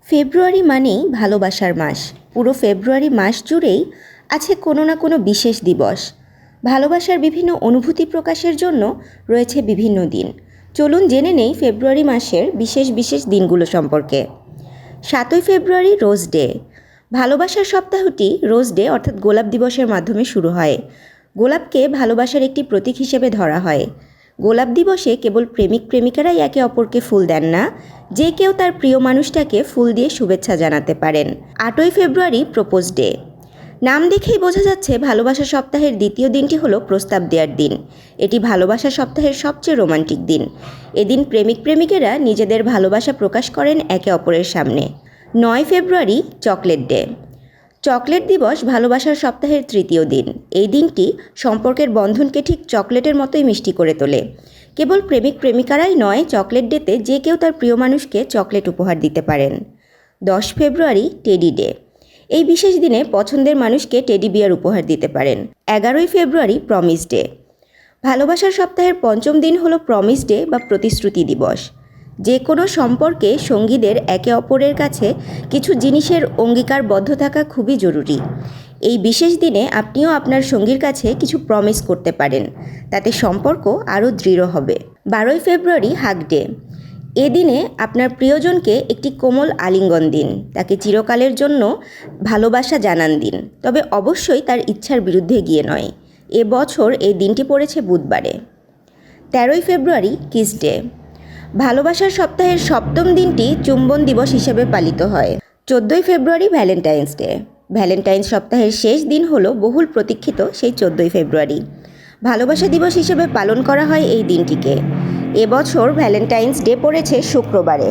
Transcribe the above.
ফেব্রুয়ারি মানেই ভালোবাসার মাস। পুরো ফেব্রুয়ারি মাস জুড়েই আছে কোনো না কোনো বিশেষ দিবস। ভালোবাসার বিভিন্ন অনুভূতি প্রকাশের জন্য রয়েছে বিভিন্ন দিন। চলুন জেনে নেই ফেব্রুয়ারি মাসের বিশেষ বিশেষ দিনগুলো সম্পর্কে। 7ই ফেব্রুয়ারি রোজ ডে। ভালোবাসার সপ্তাহটি রোজ ডে অর্থাৎ গোলাপ দিবসের মাধ্যমে শুরু হয়। গোলাপকে ভালোবাসার একটি প্রতীক হিসেবে ধরা হয়। গোলাপ দিবসে কেবল প্রেমিক প্রেমিকারাই একে অপরকে ফুল দেন না, যে কেউ তার প্রিয় মানুষটাকে ফুল দিয়ে শুভেচ্ছা জানাতে পারেন। 8ই ফেব্রুয়ারি প্রপোজ ডে। নাম দেখেই বোঝা যাচ্ছে ভালোবাসা সপ্তাহের দ্বিতীয় দিনটি হলো প্রস্তাব দেওয়ার দিন। এটি ভালোবাসা সপ্তাহের সবচেয়ে রোমান্টিক দিন। এদিন প্রেমিক প্রেমিকেরা নিজেদের ভালোবাসা প্রকাশ করেন একে অপরের সামনে। 9 ফেব্রুয়ারি চকলেট ডে। চকলেট দিবস ভালোবাসার সপ্তাহের তৃতীয় দিন। এই দিনটি সম্পর্কের বন্ধনকে ঠিক চকলেটের মতোই মিষ্টি করে তোলে। কেবল প্রেমিক প্রেমিকারাই নয়, চকলেট ডেতে যে কেউ তার প্রিয় মানুষকে চকলেট উপহার দিতে পারেন। 10 ফেব্রুয়ারি টেডি ডে। এই বিশেষ দিনে পছন্দের মানুষকে টেডি বিয়ার উপহার দিতে পারেন। 11ই ফেব্রুয়ারি প্রমিস ডে। ভালোবাসার সপ্তাহের পঞ্চম দিন হলো প্রমিস ডে বা প্রতিশ্রুতি দিবস। যে কোনো সম্পর্কে সঙ্গীদের একে অপরের কাছে কিছু জিনিসের অঙ্গীকারবদ্ধ থাকা খুবই জরুরি। এই বিশেষ দিনে আপনিও আপনার সঙ্গীর কাছে কিছু প্রমিস করতে পারেন, তাতে সম্পর্ক আরও দৃঢ় হবে। 12ই ফেব্রুয়ারি হাগ ডে। এদিনে আপনার প্রিয়জনকে একটি কোমল আলিঙ্গন দিন, তাকে চিরকালের জন্য ভালোবাসা জানান দিন, তবে অবশ্যই তার ইচ্ছার বিরুদ্ধে গিয়ে নয়। এবছর এই দিনটি পড়েছে বুধবারে। 13ই ফেব্রুয়ারি কিস ডে। ভালোবাসার সপ্তাহের সপ্তম দিনটি চুম্বন দিবস হিসেবে পালিত হয়। 14ই ফেব্রুয়ারি ভ্যালেন্টাইন্স ডে। ভ্যালেন্টাইন্স সপ্তাহের শেষ দিন হলো বহুল প্রতীক্ষিত সেই 14ই ফেব্রুয়ারি। ভালোবাসা দিবস হিসেবে পালন করা হয় এই দিনটিকে। এবছর ভ্যালেন্টাইন্স ডে পড়েছে শুক্রবারে।